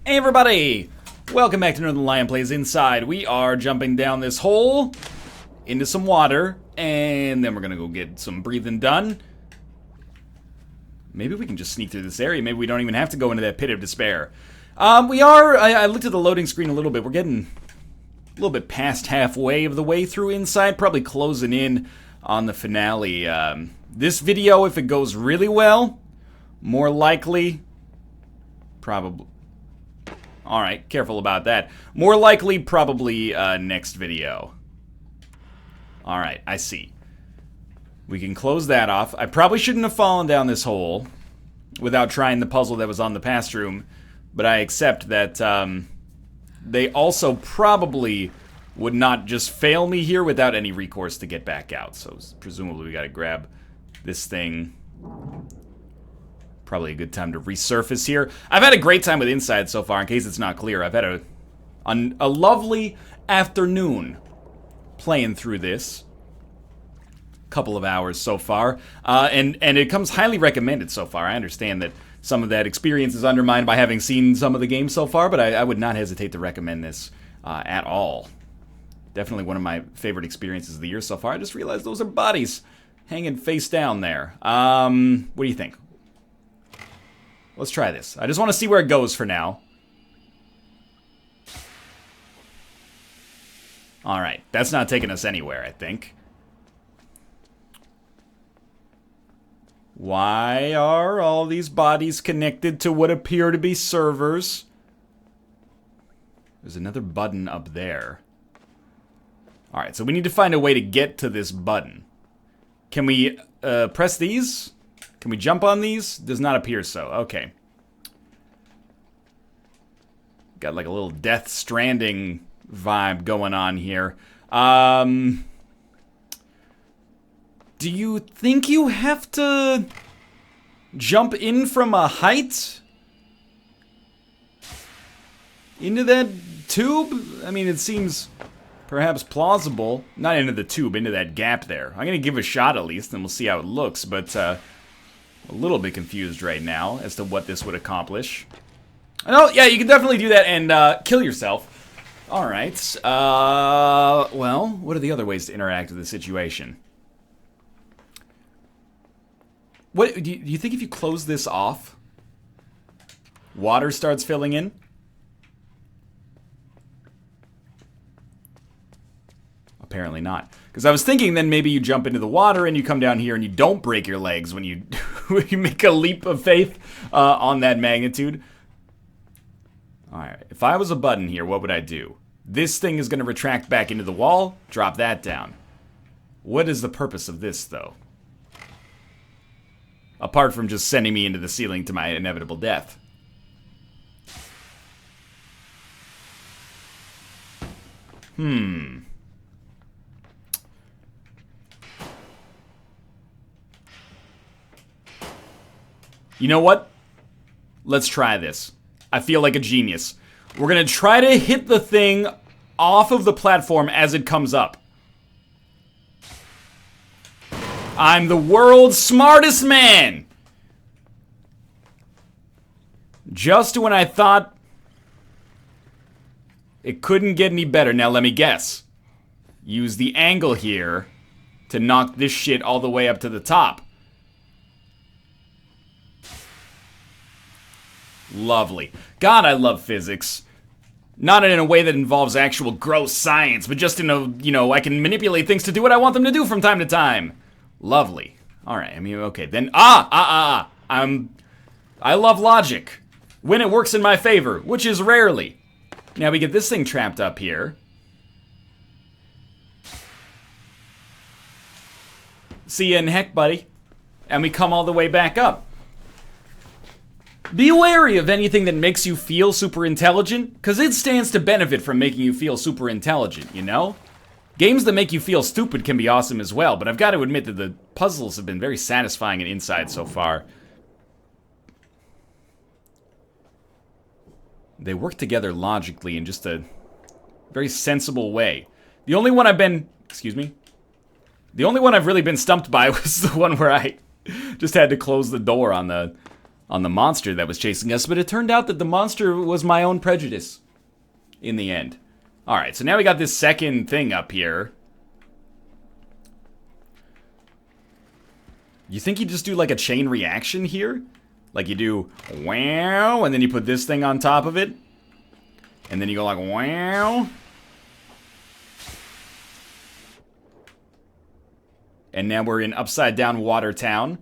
Hey everybody! Welcome back to Northernlion Plays Inside. We are jumping down this hole into some water, and then we're gonna go get some breathing done. Maybe we can just sneak through this area. Maybe we don't even have to go into that pit of despair. I looked at the loading screen a little bit. We're getting a little bit past halfway of the way through Inside, probably closing in on the finale. This video, if it goes really well, more likely, probably... Alright, careful about that. More likely, probably, next video. Alright, I see. We can close that off. I probably shouldn't have fallen down this hole without trying the puzzle that was on the past room, but I accept that, they also probably would not just fail me here without any recourse to get back out. So, presumably, we gotta grab this thing. Probably a good time to resurface here. I've had a great time with Inside so far, in case it's not clear. I've had a lovely afternoon playing through this. Couple of hours so far. And it comes highly recommended so far. I understand that some of that experience is undermined by having seen some of the games so far, but I would not hesitate to recommend this at all. Definitely one of my favorite experiences of the year so far. I just realized those are bodies hanging face down there. What do you think? Let's try this. I just want to see where it goes for now. Alright, that's not taking us anywhere, I think. Why are all these bodies connected to what appear to be servers? There's another button up there. Alright, so we need to find a way to get to this button. Can we press these? Can we jump on these? Does not appear so. Okay. Got like a little Death Stranding vibe going on here. Do you think you have to jump in from a height into that tube? I mean, it seems perhaps plausible. Not into the tube, into that gap there. I'm gonna give it a shot at least, and we'll see how it looks, but a little bit confused right now as to what this would accomplish. Oh, yeah, you can definitely do that and kill yourself. Alright, well, what are the other ways to interact with the situation? What, do you think if you close this off, water starts filling in? Apparently not. Because I was thinking then maybe you jump into the water and you come down here and you don't break your legs when you, when you make a leap of faith on that magnitude. Alright, if I was a button here, what would I do? This thing is going to retract back into the wall, drop that down. What is the purpose of this, though? Apart from just sending me into the ceiling to my inevitable death. You know what? Let's try this. I feel like a genius. We're gonna try to hit the thing off of the platform as it comes up. I'm the world's smartest man! Just when I thought it couldn't get any better. Now let me guess. Use the angle here to knock this shit all the way up to the top. Lovely. God, I love physics. Not in a way that involves actual gross science, but just in a, you know, I can manipulate things to do what I want them to do from time to time. Lovely. Alright, I mean, okay, then, I love logic. When it works in my favor, which is rarely. Now we get this thing trapped up here. See ya in heck, buddy. And we come all the way back up. Be wary of anything that makes you feel super intelligent, because it stands to benefit from making you feel super intelligent, you know? Games that make you feel stupid can be awesome as well, but I've got to admit that the puzzles have been very satisfying and Inside so far. They work together logically in just a very sensible way. The only one I've been... Excuse me? The only one I've really been stumped by was the one where I just had to close the door on the on the monster that was chasing us, but it turned out that the monster was my own prejudice in the end. Alright, so now we got this second thing up here. You think you just do like a chain reaction here? Like you do wow, and then you put this thing on top of it. And then you go like wow. And now we're in upside down water town.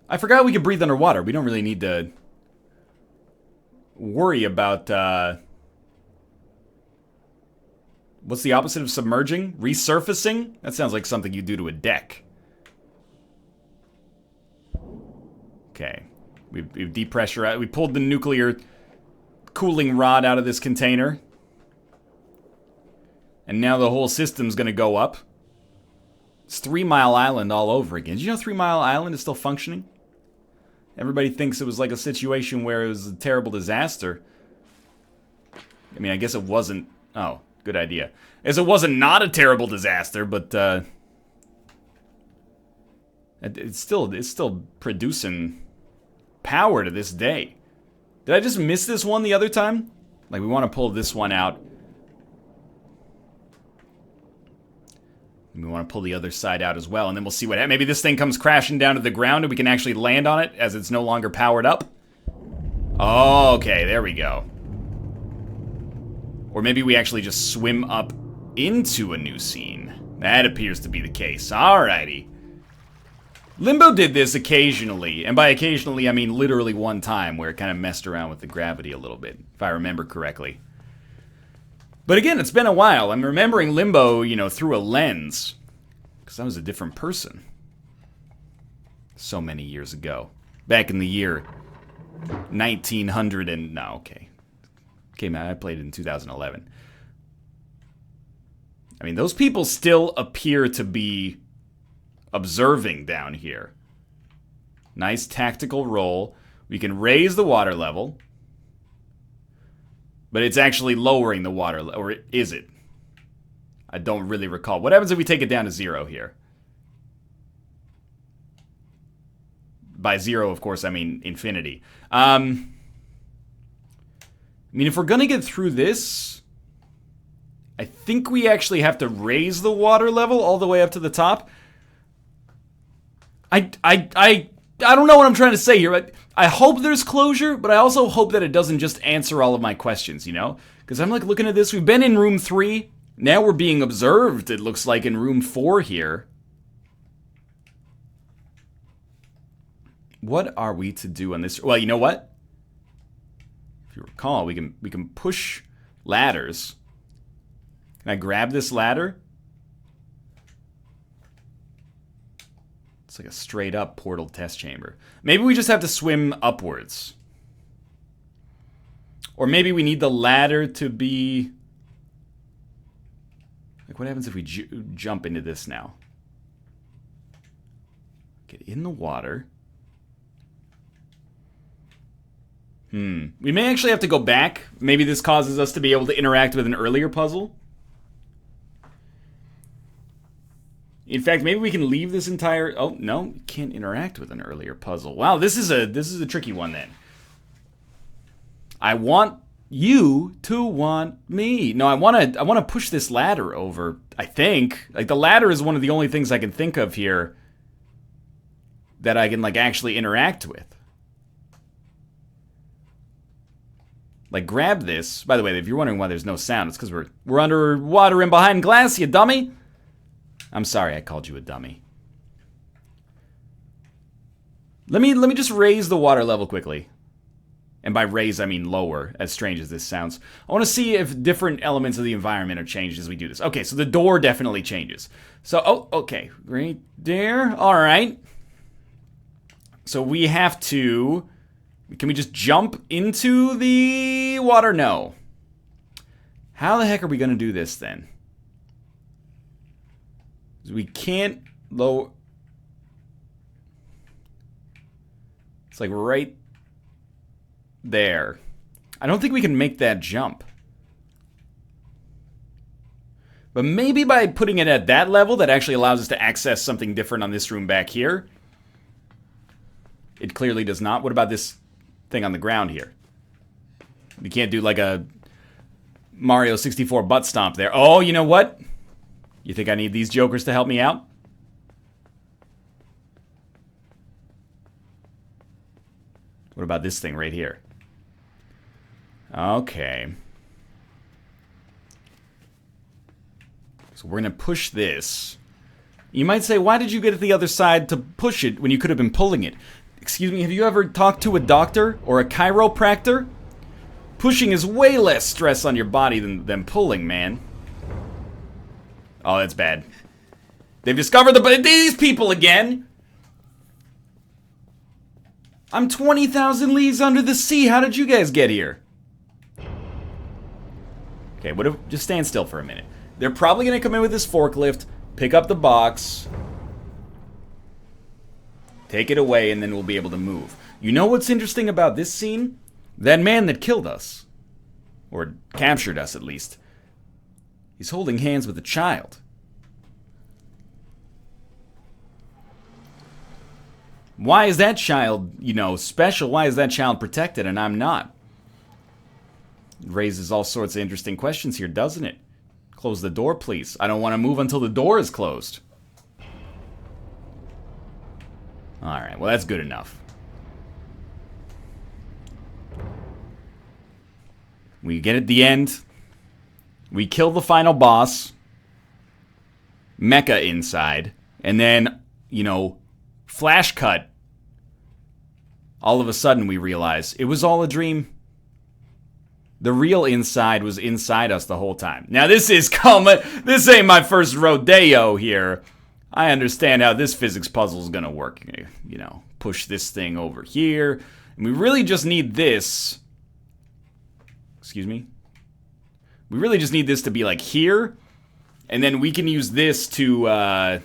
I forgot we could breathe underwater. We don't really need to worry about, what's the opposite of submerging? Resurfacing? That sounds like something you do to a deck. Okay. We've depressurized. We pulled the nuclear cooling rod out of this container. And now the whole system's gonna go up. It's 3 Mile Island all over again. Did you know 3 Mile Island is still functioning? Everybody thinks it was like a situation where it was a terrible disaster. I mean, I guess it wasn't. Oh, good idea. As it wasn't not a terrible disaster, but it's still producing power to this day. Did I just miss this one the other time? Like, we want to pull this one out. We want to pull the other side out as well, and then we'll see what happens. Maybe this thing comes crashing down to the ground and we can actually land on it as it's no longer powered up. Oh, okay, there we go. Or maybe we actually just swim up into a new scene. That appears to be the case. Alrighty. Limbo did this occasionally, and by occasionally I mean literally one time, where it kind of messed around with the gravity a little bit, if I remember correctly. But again, it's been a while. I'm remembering Limbo, you know, through a lens. Because I was a different person. So many years ago. Back in the year 1900 and... No, okay. Came out, I played it in 2011. I mean, those people still appear to be observing down here. Nice tactical roll. We can raise the water level. But it's actually lowering the water level. Or is it? I don't really recall. What happens if we take it down to 0 here? By 0, of course, I mean infinity. I mean, if we're going to get through this, I think we actually have to raise the water level all the way up to the top. I don't know what I'm trying to say here. I hope there's closure, but I also hope that it doesn't just answer all of my questions, you know? Because I'm like looking at this. We've been in room 3. Now we're being observed, it looks like, in room 4 here. What are we to do on this? Well, you know what? If you recall, we can push ladders. Can I grab this ladder? It's like a straight up portal test chamber. Maybe we just have to swim upwards. Or maybe we need the ladder to be... Like, what happens if we jump into this now? Get in the water. We may actually have to go back. Maybe this causes us to be able to interact with an earlier puzzle. In fact, maybe we can leave this entire... Oh, no, we can't interact with an earlier puzzle. Wow, this is a tricky one then. I want you to want me. No, I want to push this ladder over, I think. Like, the ladder is one of the only things I can think of here that I can, like, actually interact with. Like, grab this. By the way, if you're wondering why there's no sound, it's because we're underwater and behind glass, you dummy. I'm sorry I called you a dummy. Let me just raise the water level quickly. And by raise, I mean lower, as strange as this sounds. I want to see if different elements of the environment are changed as we do this. Okay, so the door definitely changes. So, oh, okay. Right there. All right. So we have to... Can we just jump into the water? No. How the heck are we going to do this then? We can't lower... It's like right there. I don't think we can make that jump. But maybe by putting it at that level, that actually allows us to access something different on this room back here. It clearly does not. What about this thing on the ground here? You can't do like a Mario 64 butt stomp there. Oh, you know what? You think I need these jokers to help me out? What about this thing right here? Okay. So we're going to push this. You might say, why did you get to the other side to push it when you could have been pulling it? Excuse me, have you ever talked to a doctor or a chiropractor? Pushing is way less stress on your body than pulling, man. Oh, that's bad. They've discovered these people again! I'm 20,000 leagues under the sea. How did you guys get here? Okay, just stand still for a minute. They're probably going to come in with this forklift, pick up the box, take it away, and then we'll be able to move. You know what's interesting about this scene? That man that killed us, or captured us at least, he's holding hands with a child. Why is that child, special? Why is that child protected and I'm not? It raises all sorts of interesting questions here, doesn't it? Close the door, please. I don't want to move until the door is closed. Alright, well that's good enough. We get at the end. We kill the final boss. Mecha inside. And then, flash cut. All of a sudden we realize it was all a dream. The real inside was inside us the whole time. Now this ain't my first rodeo here. I understand how this physics puzzle is gonna work. Push this thing over here. And we really just need this. Excuse me? We really just need this to be like here. And then we can use this to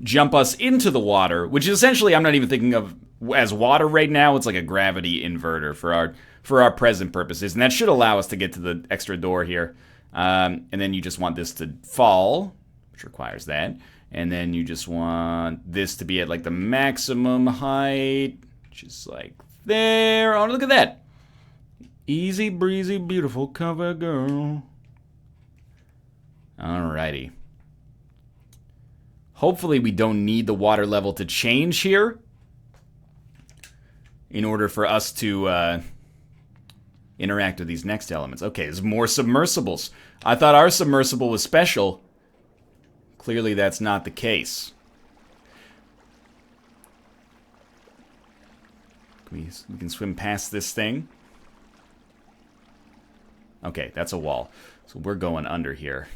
jump us into the water. Which is essentially, I'm not even thinking of as water right now. It's like a gravity inverter for our present purposes. And that should allow us to get to the extra door here. And then you just want this to fall, which requires that. And then you just want this to be at like the maximum height. Just like there. Oh, look at that. Easy breezy, beautiful cover girl. Alrighty. Hopefully we don't need the water level to change here in order for us to interact with these next elements. Okay, there's more submersibles. I thought our submersible was special. Clearly that's not the case. We can swim past this thing. Okay, that's a wall. So we're going under here.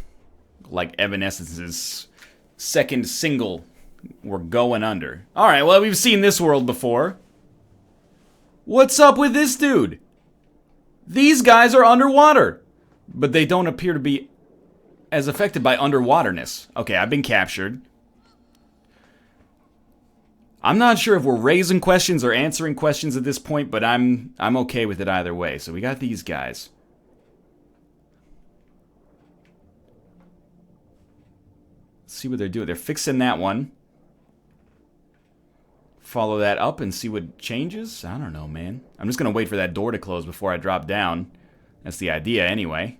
Like Evanescence's second single, we're going under. Alright, well, we've seen this world before. What's up with this dude? These guys are underwater. But they don't appear to be as affected by underwaterness. Okay, I've been captured. I'm not sure if we're raising questions or answering questions at this point, but I'm okay with it either way. So we got these guys. See what they're doing. They're fixing that one. Follow that up and see what changes. I don't know, man. I'm just going to wait for that door to close before I drop down. That's the idea anyway.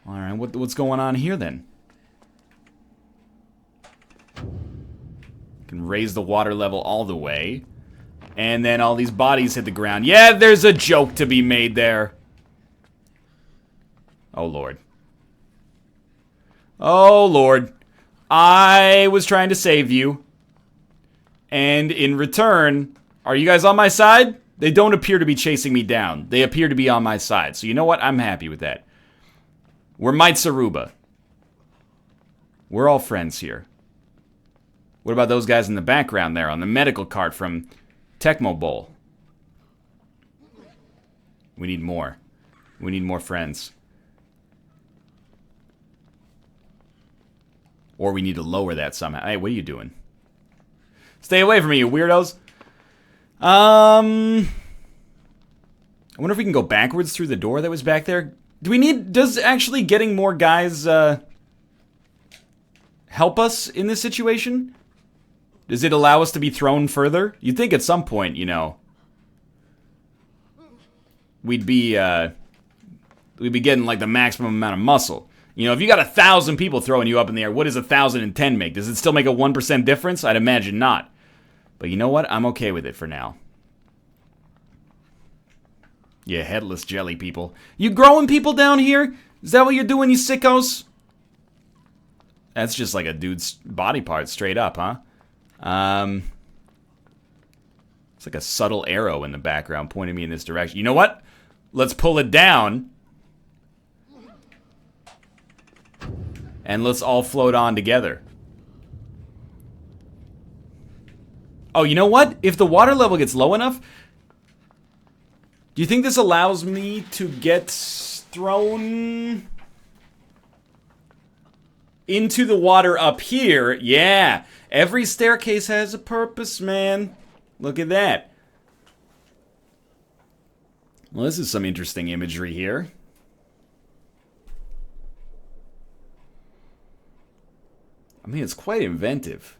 Alright, what's going on here then? Can raise the water level all the way. And then all these bodies hit the ground. Yeah, there's a joke to be made there. Oh, Lord. Oh, Lord. I was trying to save you. And in return, are you guys on my side? They don't appear to be chasing me down. They appear to be on my side. So you know what? I'm happy with that. We're Mitsuruba. We're all friends here. What about those guys in the background there on the medical cart from Tecmo Bowl? We need more. We need more friends. Or we need to lower that somehow. Hey, what are you doing? Stay away from me, you weirdos. I wonder if we can go backwards through the door that was back there. Does actually getting more guys help us in this situation? Does it allow us to be thrown further? You'd think at some point, you know, we'd be getting like the maximum amount of muscle. You know, if you got 1,000 people throwing you up in the air, what does 1,010 make? Does it still make a 1% difference? I'd imagine not. But you know what? I'm okay with it for now. Yeah, headless jelly people. You growing people down here? Is that what you're doing, you sickos? That's just like a dude's body part straight up, huh? It's like a subtle arrow in the background pointing me in this direction. You know what? Let's pull it down. And let's all float on together. Oh, you know what? If the water level gets low enough, do you think this allows me to get thrown into the water up here? Yeah. Every staircase has a purpose, man. Look at that. Well, this is some interesting imagery here. I mean, it's quite inventive.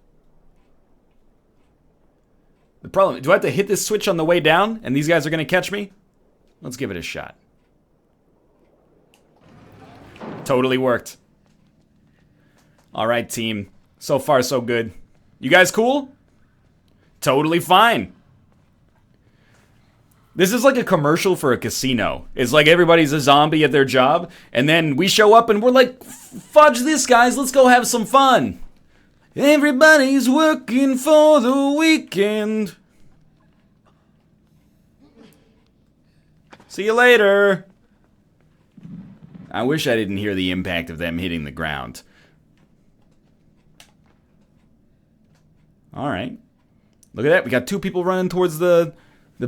The problem, do I have to hit this switch on the way down and these guys are going to catch me? Let's give it a shot. Totally worked. All right, team. So far, so good. You guys cool? Totally fine. This is like a commercial for a casino. It's like everybody's a zombie at their job, and then we show up and we're like, fudge this, guys, let's go have some fun. Everybody's working for the weekend. See you later. I wish I didn't hear the impact of them hitting the ground. Alright. Look at that, we got 2 people running towards the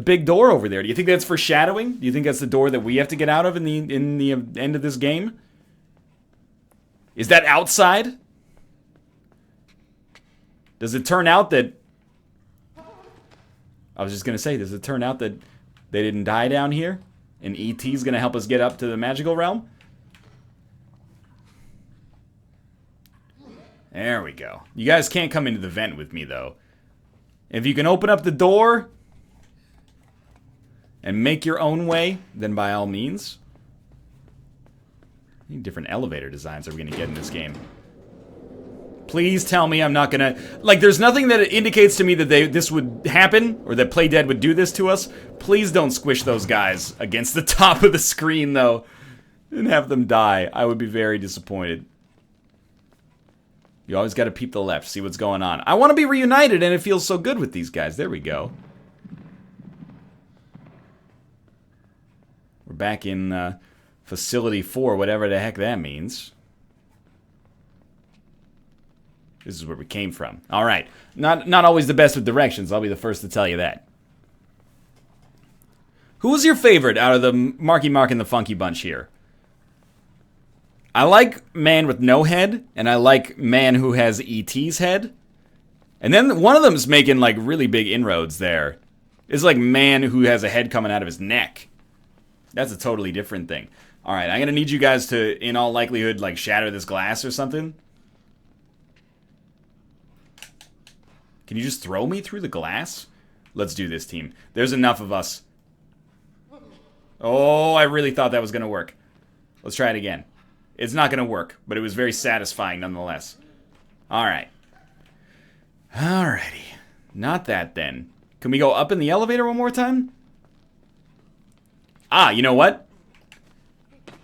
big door over there. Do you think that's foreshadowing? Do you think that's the door that we have to get out of in the end of this game? Is that outside? Does it turn out that... I was just going to say, does it turn out that they didn't die down here? And E.T.'s going to help us get up to the magical realm? There we go. You guys can't come into the vent with me, though. If you can open up the door and make your own way, then by all means. How many different elevator designs are we going to get in this game? Please tell me I'm not going to... Like, there's nothing that indicates to me that this would happen, or that Playdead would do this to us. Please don't squish those guys against the top of the screen, though, and have them die. I would be very disappointed. You always got to peep the left, see what's going on. I want to be reunited, and it feels so good with these guys. There we go. We're back in Facility 4, whatever the heck that means. This is where we came from. All right. Not always the best with directions. I'll be the first to tell you that. Who was your favorite out of the Marky Mark and the Funky Bunch here? I like man with no head, and I like man who has E.T.'s head. And then one of them's making, like, really big inroads there. It's like man who has a head coming out of his neck. That's a totally different thing. All right, I'm going to need you guys to, in all likelihood, like, shatter this glass or something. Can you just throw me through the glass? Let's do this, team. There's enough of us. Oh, I really thought that was going to work. Let's try it again. It's not going to work, but it was very satisfying nonetheless. Alright. Alrighty. Not that, then. Can we go up in the elevator one more time? Ah, you know what?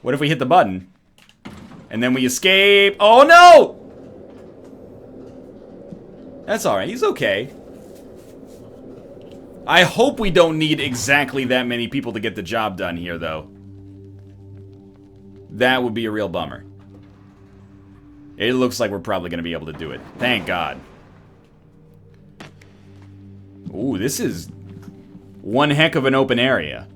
What if we hit the button? And then we escape... Oh, no! That's alright. He's okay. I hope we don't need exactly that many people to get the job done here, though. That would be a real bummer. It looks like we're probably going to be able to do it. Thank God. Ooh, this is one heck of an open area.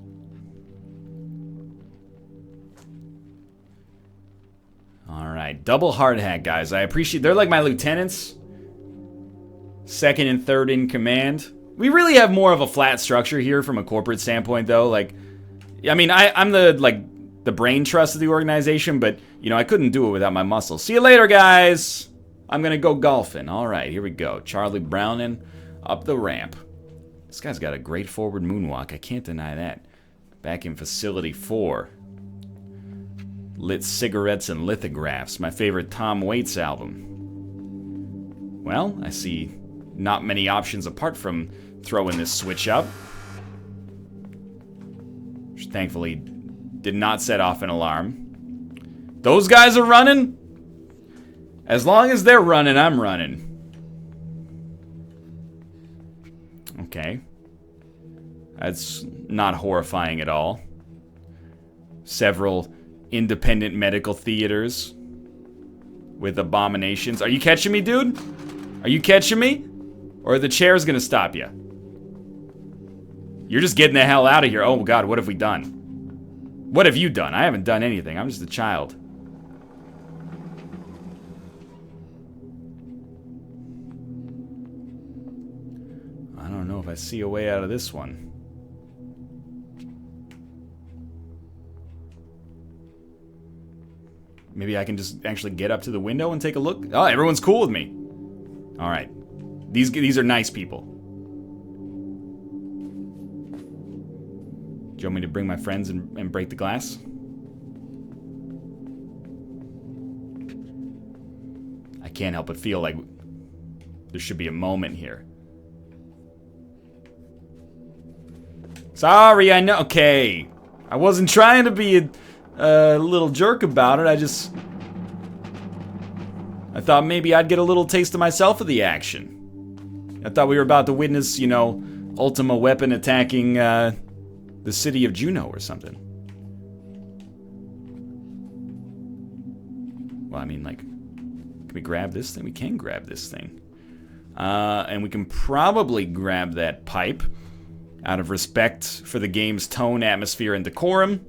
Alright, double hard hat, guys. I appreciate... They're like my lieutenants. Second and third in command. We really have more of a flat structure here from a corporate standpoint, though. Like, I mean, I'm the, like... the brain trust of the organization, but, you know, I couldn't do it without my muscles. See you later, guys! I'm gonna go golfing. Alright, here we go. Charlie Browning up the ramp. This guy's got a great forward moonwalk. I can't deny that. Back in Facility 4. Lit Cigarettes and Lithographs. My favorite Tom Waits album. Well, I see not many options apart from throwing this switch up. Which thankfully did not set off an alarm. Those guys are running? As long as they're running, I'm running. Okay. That's not horrifying at all. Several independent medical theaters with abominations. Are you catching me, dude? Are you catching me? Or are the chairs gonna stop you? You're just getting the hell out of here. Oh god, what have we done? What have you done? I haven't done anything. I'm just a child. I don't know if I see a way out of this one. Maybe I can just actually get up to the window and take a look? Oh, everyone's cool with me. Alright. These are nice people. Do you want me to bring my friends and break the glass? I can't help but feel like there should be a moment here. Sorry, I know. Okay. I wasn't trying to be a little jerk about it. I thought maybe I'd get a little taste of myself of the action. I thought we were about to witness, you know, Ultima Weapon attacking the city of Juneau or something. Well, I mean, like, can we grab this thing? We can grab this thing. And we can probably grab that pipe out of respect for the game's tone, atmosphere, and decorum.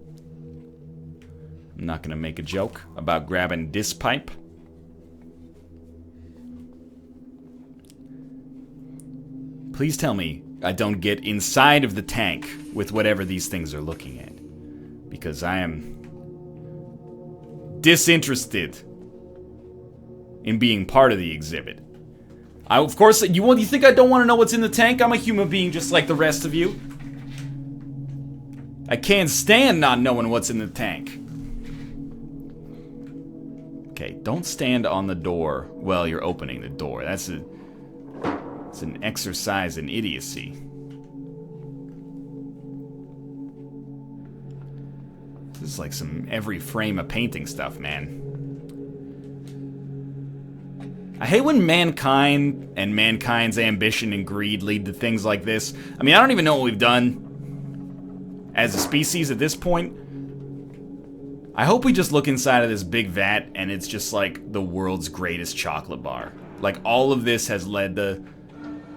I'm not gonna make a joke about grabbing this pipe. Please tell me I don't get inside of the tank with whatever these things are looking at. Because I am disinterested in being part of the exhibit. Of course, you think I don't want to know what's in the tank? I'm a human being just like the rest of you. I can't stand not knowing what's in the tank. Okay, don't stand on the door while you're opening the door. It's an exercise in idiocy. This is like some every frame a painting stuff, man. I hate when mankind and mankind's ambition and greed lead to things like this. I mean, I don't even know what we've done as a species at this point. I hope we just look inside of this big vat and it's just like the world's greatest chocolate bar. Like all of this has led to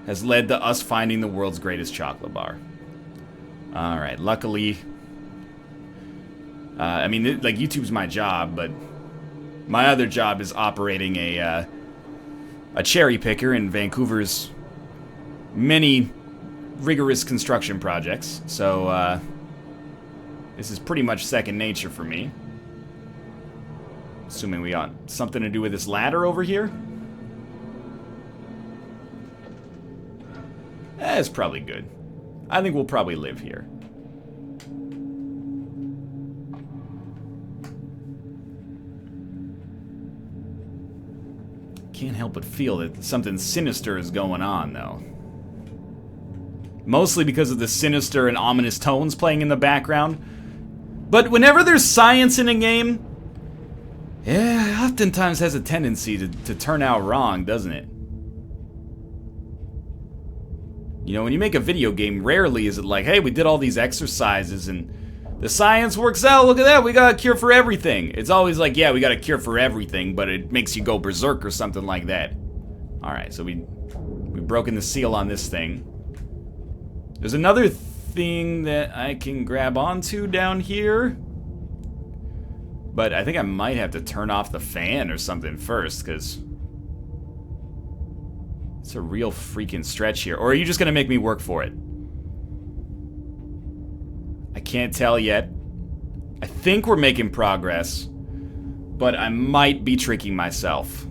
us finding the world's greatest chocolate bar. Alright, luckily... I mean, like, YouTube's my job, but my other job is operating a cherry picker in Vancouver's many rigorous construction projects. So, this is pretty much second nature for me. Assuming we got something to do with this ladder over here. It's probably good. I think we'll probably live here. Can't help but feel that something sinister is going on, though. Mostly because of the sinister and ominous tones playing in the background. But whenever there's science in a game, yeah, it oftentimes has a tendency to turn out wrong, doesn't it? You know, when you make a video game, rarely is it like, hey, we did all these exercises and the science works out, look at that, we got a cure for everything. It's always like, yeah, we got a cure for everything, but it makes you go berserk or something like that. Alright, so we've broken the seal on this thing. There's another thing that I can grab onto down here. But I think I might have to turn off the fan or something first, because it's a real freaking stretch here. Or are you just going to make me work for it? I can't tell yet. I think we're making progress, but I might be tricking myself.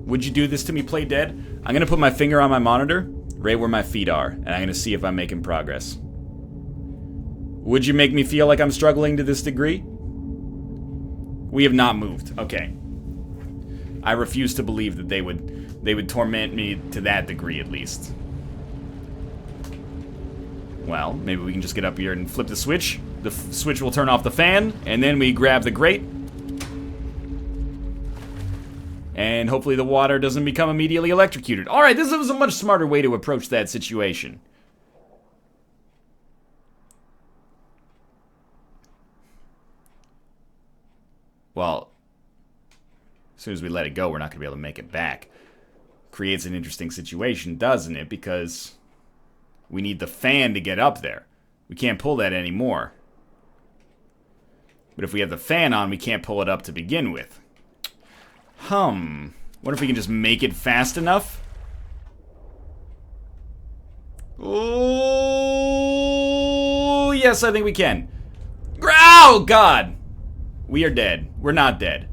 Would you do this to me, Playdead? I'm gonna put my finger on my monitor, right where my feet are, and I'm gonna see if I'm making progress. Would you make me feel like I'm struggling to this degree? We have not moved. Okay. I refuse to believe that they would torment me to that degree, at least. Well, maybe we can just get up here and flip the switch. The switch will turn off the fan, and then we grab the grate. And hopefully the water doesn't become immediately electrocuted. Alright, this was a much smarter way to approach that situation. Well, as soon as we let it go, we're not going to be able to make it back. Creates an interesting situation, doesn't it? Because we need the fan to get up there. We can't pull that anymore. But if we have the fan on, we can't pull it up to begin with. What if we can just make it fast enough? Oh, yes, I think we can. Oh, God. We are dead. We're not dead.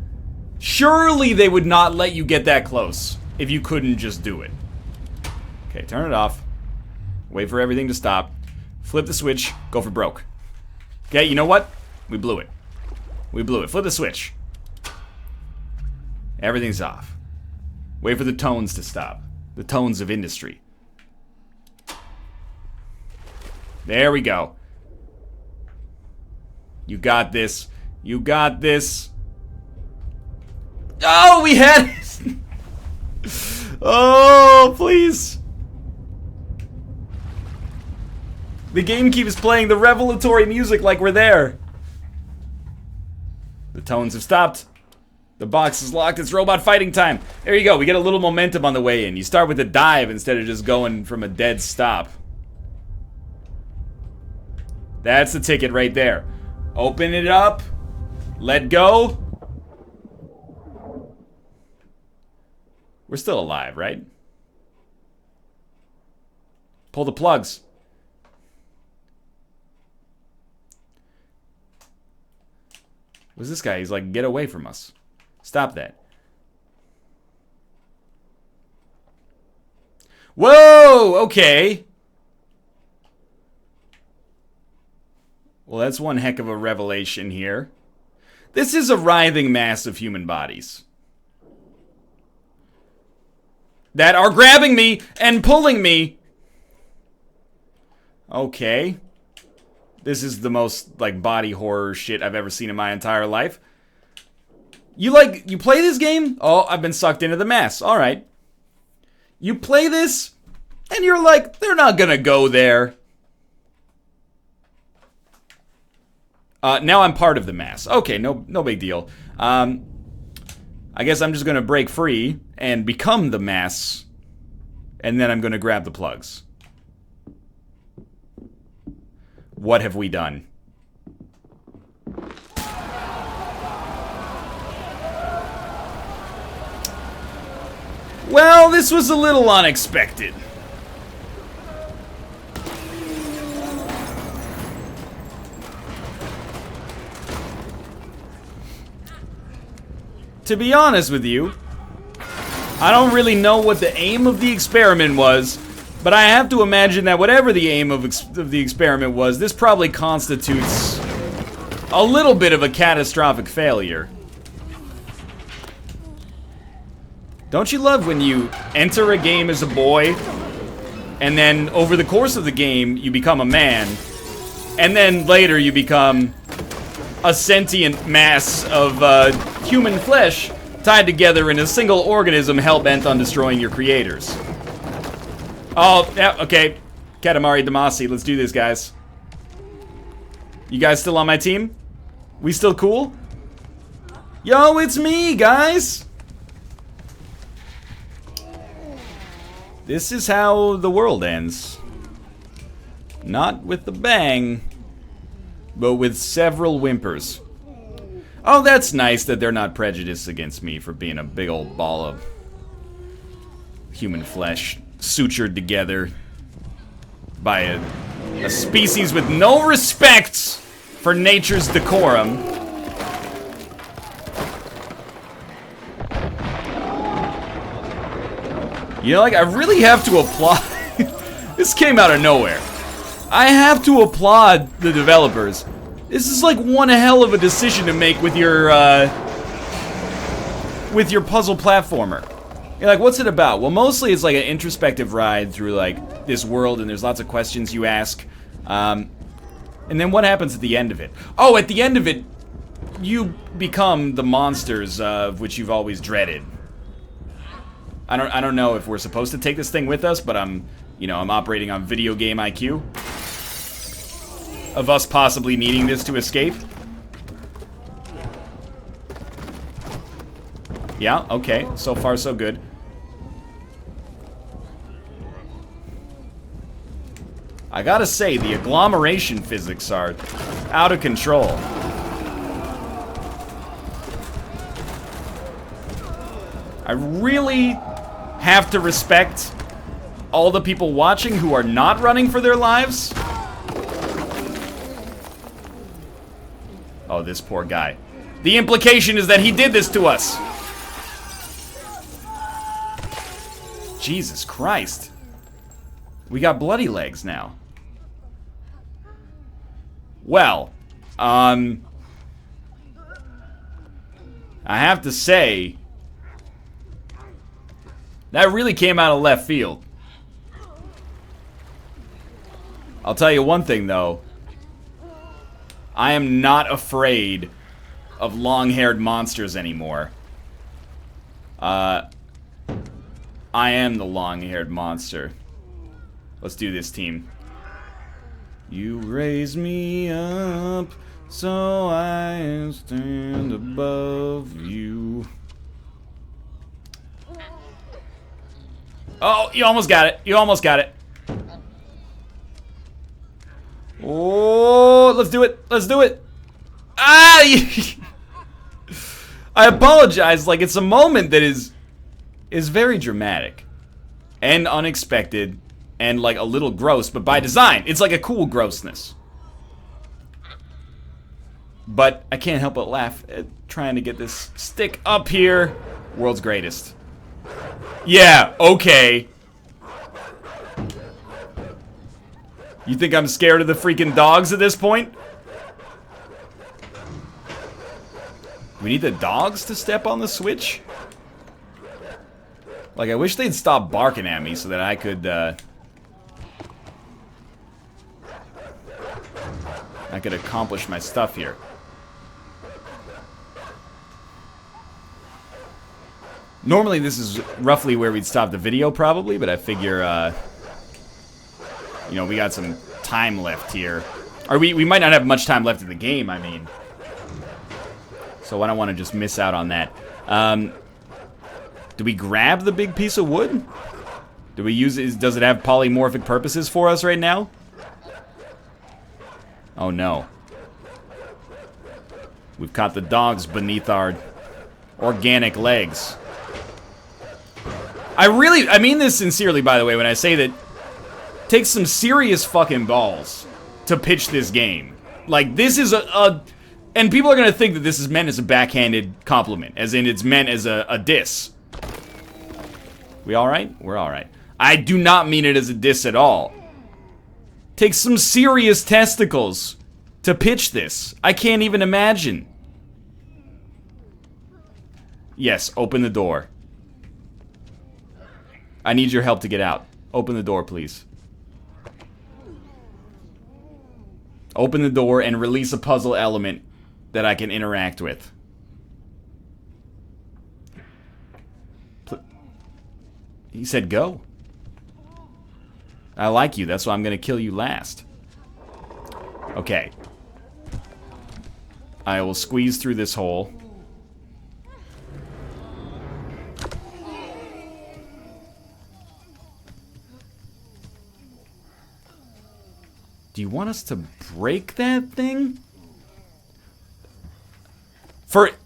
Surely they would not let you get that close if you couldn't just do it. Okay, turn it off. Wait for everything to stop. Flip the switch. Go for broke. Okay, you know what? We blew it. We blew it. Flip the switch. Everything's off. Wait for the tones to stop. The tones of industry. There we go. You got this. You got this. Oh, we had it! Oh, please. The game keeps playing the revelatory music like we're there. The tones have stopped. The box is locked. It's robot fighting time. There you go. We get a little momentum on the way in. You start with a dive instead of just going from a dead stop. That's the ticket right there. Open it up. Let go. We're still alive, right? Pull the plugs. What's this guy? He's like, get away from us. Stop that. Whoa! Okay. Well, that's one heck of a revelation here. This is a writhing mass of human bodies that are grabbing me and pulling me. Okay. This is the most, like, body horror shit I've ever seen in my entire life. You play this game? Oh, I've been sucked into the mass. Alright. You play this, and you're like, they're not gonna go there. Now I'm part of the mass. Okay, no big deal. I guess I'm just gonna break free and become the mass, and then I'm gonna grab the plugs. What have we done? Well, this was a little unexpected. To be honest with you, I don't really know what the aim of the experiment was, but I have to imagine that whatever the aim of the experiment was, this probably constitutes a little bit of a catastrophic failure. Don't you love when you enter a game as a boy, and then over the course of the game, you become a man, and then later you become a sentient mass of human flesh tied together in a single organism hell-bent on destroying your creators? Oh, yeah, okay. Katamari Damacy, let's do this, guys. You guys still on my team? We still cool? Yo, it's me, guys! This is how the world ends. Not with a bang, but with several whimpers. Oh, that's nice that they're not prejudiced against me for being a big old ball of human flesh sutured together by a species with no respect for nature's decorum. You know, like, I really have to applaud... This came out of nowhere. I have to applaud the developers. This is like one hell of a decision to make with your puzzle platformer. You're like, what's it about? Well, mostly it's like an introspective ride through like this world, and there's lots of questions you ask. And then what happens at the end of it? Oh, at the end of it, you become the monsters of which you've always dreaded. I don't know if we're supposed to take this thing with us, but I'm operating on video game IQ. Of us possibly needing this to escape. Yeah, okay. So far, so good. I gotta say, the agglomeration physics are out of control. I really have to respect all the people watching who are not running for their lives. Oh, this poor guy. The implication is that he did this to us. Jesus Christ. We got bloody legs now. Well, I have to say, that really came out of left field. I'll tell you one thing, though. I am not afraid of long-haired monsters anymore. I am the long-haired monster. Let's do this, team. You raise me up so I stand above you. Oh, you almost got it. You almost got it. Oh, let's do it. Let's do it. Ah! I apologize. Like, it's a moment that is very dramatic and unexpected and, like, a little gross, but by design. It's like a cool grossness. But I can't help but laugh at trying to get this stick up here. World's greatest. Yeah, okay. You think I'm scared of the freaking dogs at this point? We need the dogs to step on the switch? Like, I wish they'd stop barking at me so that I could, accomplish my stuff here. Normally this is roughly where we'd stop the video, probably, but I figure, we got some time left here. Or we might not have much time left in the game, I mean. So I don't want to just miss out on that. Do we grab the big piece of wood? Do we use it? Does it have polymorphic purposes for us right now? Oh no. We've caught the dogs beneath our organic legs. I mean this sincerely, by the way, when I say that takes some serious fucking balls to pitch this game. Like, this is and people are gonna think that this is meant as a backhanded compliment, as in it's meant as a diss. We alright? We're alright. I do not mean it as a diss at all. Takes some serious testicles to pitch this. I can't even imagine. Yes, open the door. I need your help to get out. Open the door, please. Open the door and release a puzzle element that I can interact with. He said go. I like you, that's why I'm gonna kill you last. Okay. I will squeeze through this hole. Do you want us to break that thing?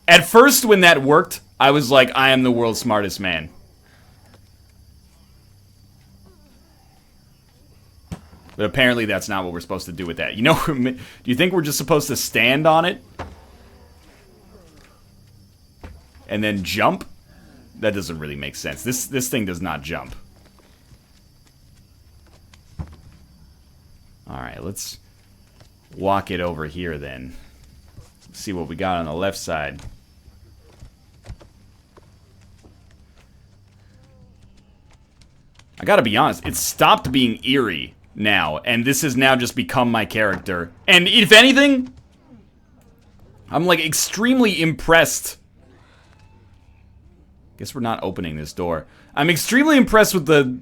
At first when that worked, I was like, I am the world's smartest man. But apparently that's not what we're supposed to do with that. You know, do you think we're just supposed to stand on it? And then jump? That doesn't really make sense. This thing does not jump. let's walk it over here then. See what we got on the left side. I gotta be honest, it stopped being eerie now, and this has now just become my character. And if anything, I'm like extremely impressed. Guess we're not opening this door. I'm extremely impressed with the,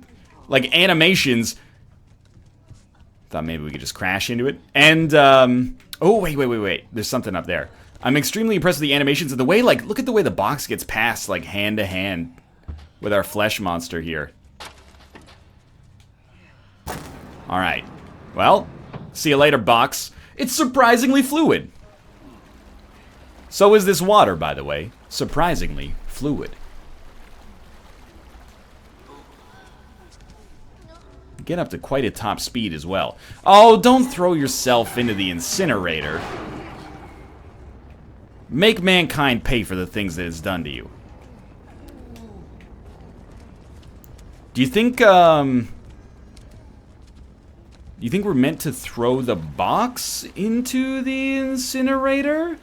like, animations. Thought maybe we could just crash into it. And, oh, wait. There's something up there. I'm extremely impressed with the animations and the way, like, look at the way the box gets passed, like, hand to hand with our flesh monster here. Alright. Well, see you later, box. It's surprisingly fluid. So is this water, by the way. Surprisingly fluid. Get up to quite a top speed as well. Oh, don't throw yourself into the incinerator. Make mankind pay for the things that it's done to you. Do you think, you think we're meant to throw the box into the incinerator?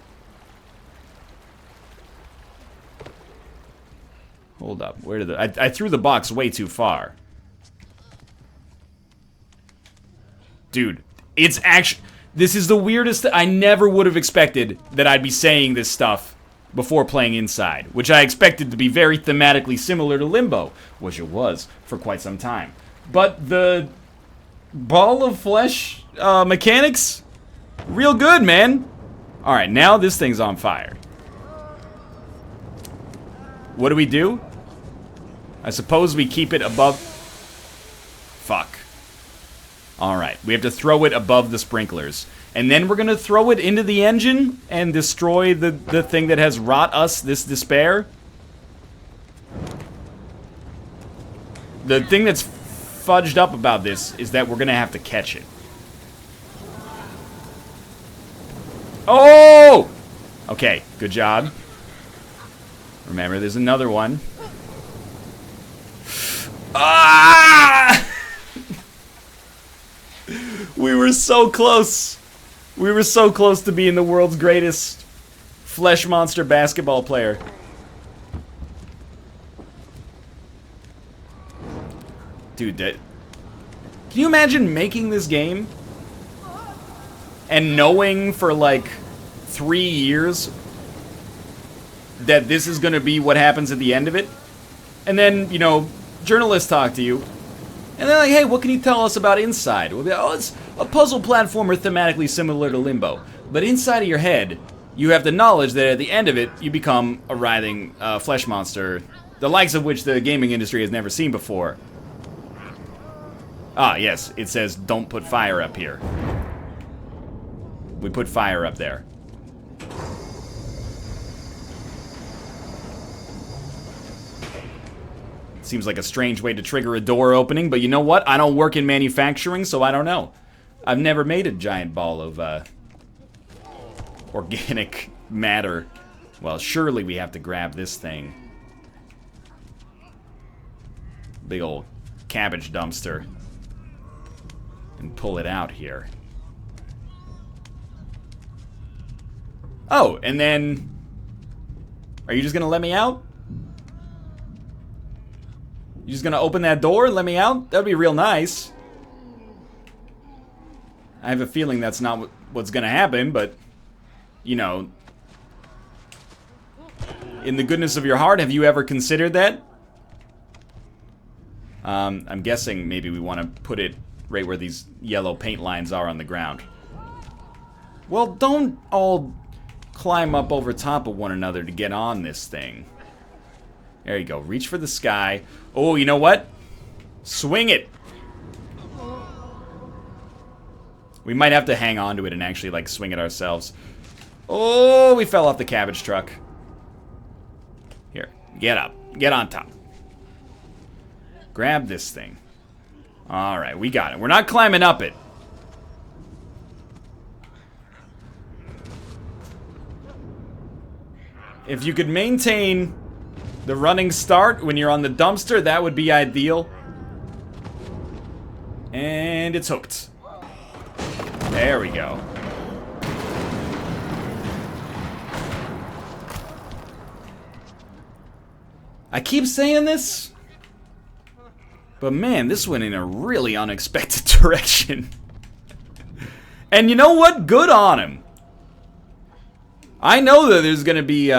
Hold up, where did I threw the box way too far. Dude, it's actually, this is the weirdest, I never would have expected that I'd be saying this stuff before playing Inside, which I expected to be very thematically similar to Limbo, which it was for quite some time. But the ball of flesh mechanics, real good, man. Alright, now this thing's on fire. What do we do? I suppose we keep it above... Fuck. Alright, we have to throw it above the sprinklers. And then we're gonna throw it into the engine and destroy the thing that has wrought us this despair. The thing that's fudged up about this is that we're gonna have to catch it. Oh! Okay, good job. Remember, there's another one. Ah! We were so close. We were so close to being the world's greatest flesh monster basketball player. Dude, can you imagine making this game and knowing for like 3 years that this is gonna be what happens at the end of it? And then, you know, journalists talk to you, and they're like, hey, what can you tell us about Inside? We'll be like, oh, it's a puzzle platformer thematically similar to Limbo. But inside of your head, you have the knowledge that at the end of it, you become a writhing flesh monster, the likes of which the gaming industry has never seen before. Ah, yes, it says don't put fire up here. We put fire up there. Seems like a strange way to trigger a door opening, but you know what? I don't work in manufacturing, so I don't know. I've never made a giant ball of organic matter. Well, surely we have to grab this thing. Big old cabbage dumpster. And pull it out here. Oh, and then... Are you just gonna let me out? You just gonna open that door and let me out? That'd be real nice. I have a feeling that's not what's gonna happen, but... You know... In the goodness of your heart, have you ever considered that? I'm guessing maybe we want to put it right where these yellow paint lines are on the ground. Well, don't all climb up over top of one another to get on this thing. There you go. Reach for the sky. Oh, you know what? Swing it. We might have to hang on to it and actually, like, swing it ourselves. Oh, we fell off the cabbage truck. Here, get up. Get on top. Grab this thing. Alright, we got it. We're not climbing up it. If you could maintain the running start when you're on the dumpster, that would be ideal. And it's hooked. There we go. I keep saying this, but man, this went in a really unexpected direction. And you know what? Good on him. I know that there's gonna be,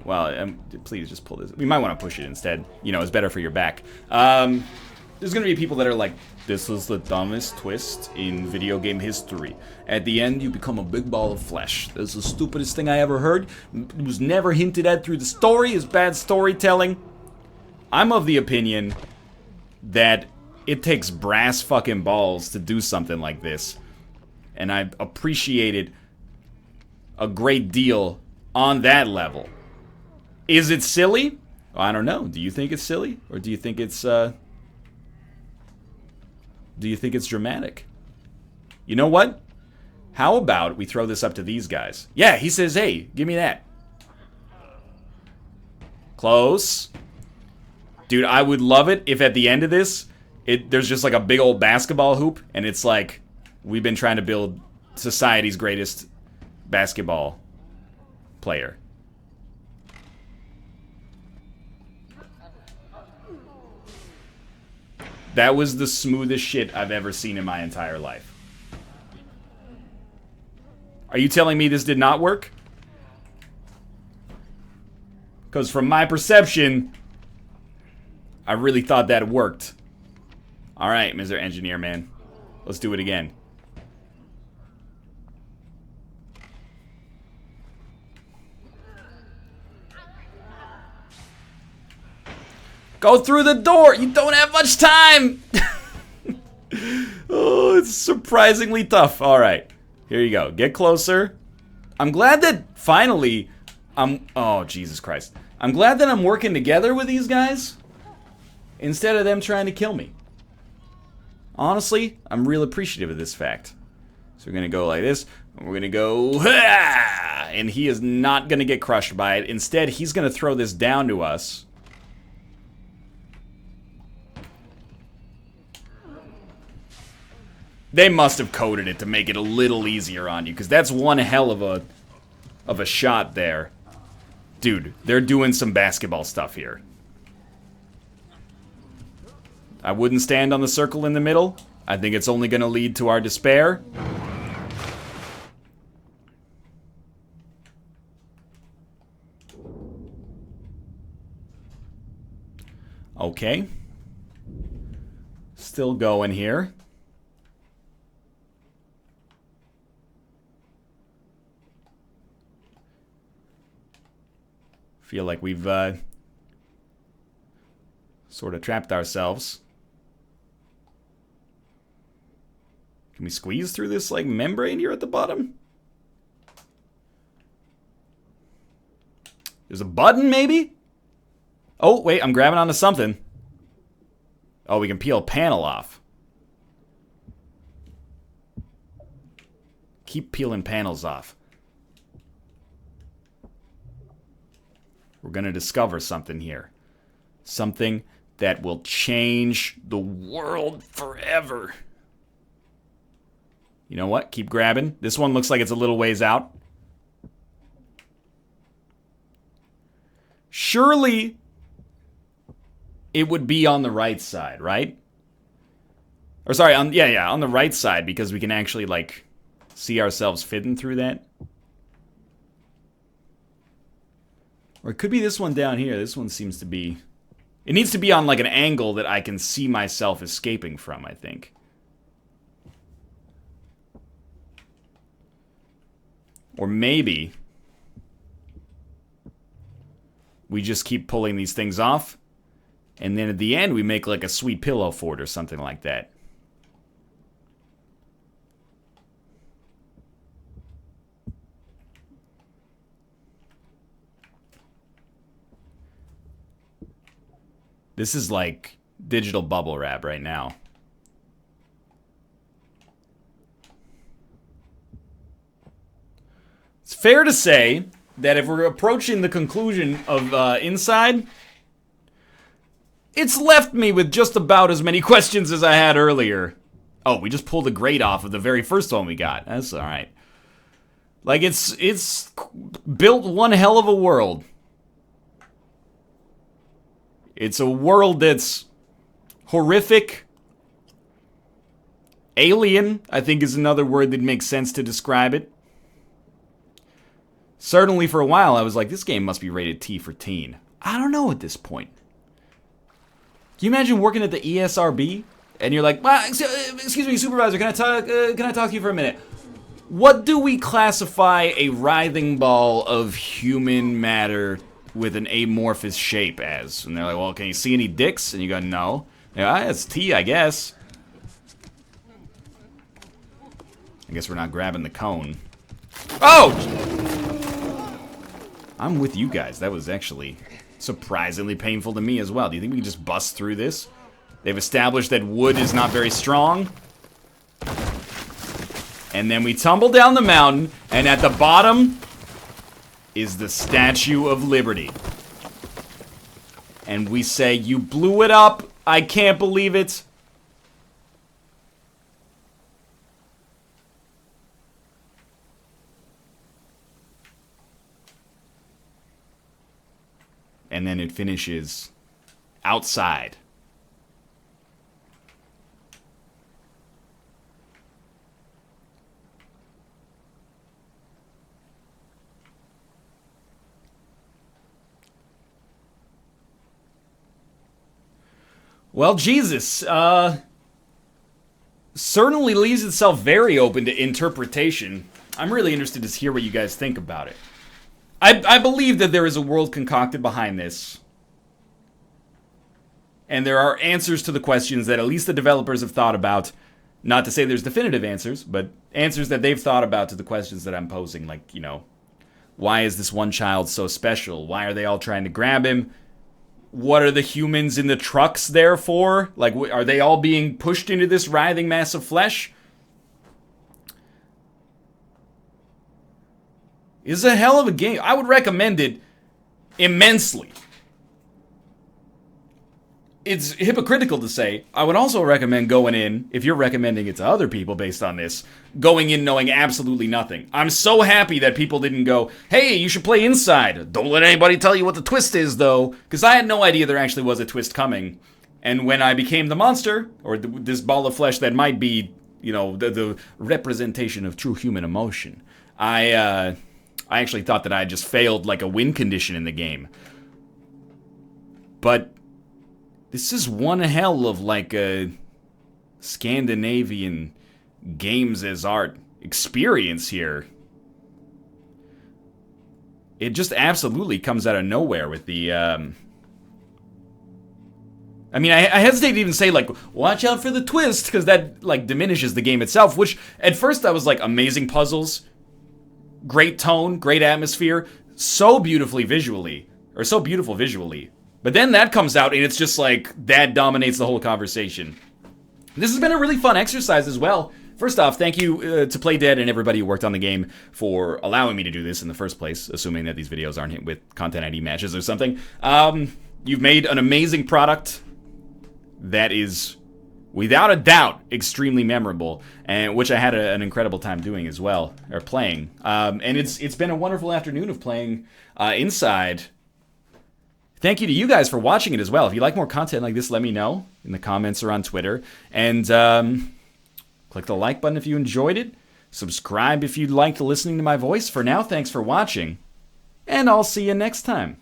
well, please just pull this. We might want to push it instead. You know, it's better for your back. There's gonna be people that are like, this is the dumbest twist in video game history. At the end, you become a big ball of flesh. This is the stupidest thing I ever heard. It was never hinted at through the story. It's bad storytelling. I'm of the opinion that it takes brass fucking balls to do something like this. And I appreciate it a great deal on that level. Is it silly? I don't know. Do you think it's silly? Or do you think it's, dramatic? You know what? How about we throw this up to these guys? Yeah, he says, hey, give me that. Close. Dude, I would love it if at the end of this, there's just like a big old basketball hoop, and it's like, we've been trying to build society's greatest basketball player. That was the smoothest shit I've ever seen in my entire life. Are you telling me this did not work? Because from my perception, I really thought that worked. Alright, Mr. Engineer Man. Let's do it again. Go through the door! You don't have much time! Oh, it's surprisingly tough. Alright, here you go. Get closer. I'm glad that finally oh, Jesus Christ. I'm glad that I'm working together with these guys instead of them trying to kill me. Honestly, I'm real appreciative of this fact. So we're gonna go like this, and we're gonna go, and he is not gonna get crushed by it. Instead, he's gonna throw this down to us. They must have coded it to make it a little easier on you, because that's one hell of a shot there. Dude, they're doing some basketball stuff here. I wouldn't stand on the circle in the middle. I think it's only going to lead to our despair. Okay. Still going here. Feel like we've sort of trapped ourselves. Can we squeeze through this like membrane here at the bottom? There's a button maybe? Oh, wait, I'm grabbing onto something. Oh, we can peel a panel off. Keep peeling panels off. We're going to discover something here. Something that will change the world forever. You know what? Keep grabbing. This one looks like it's a little ways out. Surely it would be on the right side, right? Or sorry, on the right side, because we can actually like see ourselves fitting through that. Or it could be this one down here. This one seems to be... It needs to be on like an angle that I can see myself escaping from, I think. Or maybe we just keep pulling these things off, and then at the end we make like a sweet pillow fort or something like that. This is like digital bubble wrap right now. It's fair to say that if we're approaching the conclusion of Inside, it's left me with just about as many questions as I had earlier. Oh, we just pulled the grate off of the very first one we got. That's alright. Like, it's built one hell of a world. It's a world that's horrific. Alien, I think, is another word that makes sense to describe it. Certainly for a while, I was like, this game must be rated T for teen. I don't know at this point. Can you imagine working at the ESRB? And you're like, well, excuse me, supervisor, can I talk to you for a minute? What do we classify a writhing ball of human matter with an amorphous shape as? And they're like, well, can you see any dicks? And you go, no. Yeah, it's T, I guess. I guess we're not grabbing the cone. Oh! I'm with you guys. That was actually surprisingly painful to me as well. Do you think we can just bust through this? They've established that wood is not very strong. And then we tumble down the mountain, and at the bottom is the Statue of Liberty. And we say, you blew it up. I can't believe it. And then it finishes outside. Well, Jesus, certainly leaves itself very open to interpretation. I'm really interested to hear what you guys think about it. I believe that there is a world concocted behind this. And there are answers to the questions that at least the developers have thought about. Not to say there's definitive answers, but answers that they've thought about to the questions that I'm posing. Like, you know, why is this one child so special? Why are they all trying to grab him? What are the humans in the trucks there for? Like, are they all being pushed into this writhing mass of flesh? It's a hell of a game. I would recommend it immensely. It's hypocritical to say. I would also recommend going in, if you're recommending it to other people based on this, going in knowing absolutely nothing. I'm so happy that people didn't go, hey, you should play Inside. Don't let anybody tell you what the twist is, though. Because I had no idea there actually was a twist coming. And when I became the monster, or this ball of flesh that might be, you know, the representation of true human emotion, I actually thought that I had just failed like a win condition in the game. But this is one hell of like a Scandinavian games as art experience here. It just absolutely comes out of nowhere with the, I mean, I hesitate to even say, like, watch out for the twist, because that, like, diminishes the game itself, which, at first I was like, amazing puzzles, great tone, great atmosphere, so beautiful visually. But then that comes out, and it's just like, that dominates the whole conversation. This has been a really fun exercise as well. First off, thank you to Playdead and everybody who worked on the game for allowing me to do this in the first place, assuming that these videos aren't hit with Content ID matches or something. You've made an amazing product that is, without a doubt, extremely memorable, and which I had an incredible time doing as well, or playing. And it's been a wonderful afternoon of playing Inside. Thank you to you guys for watching it as well. If you like more content like this, let me know in the comments or on Twitter. And click the like button if you enjoyed it. Subscribe if you liked listening to my voice. For now, thanks for watching, and I'll see you next time.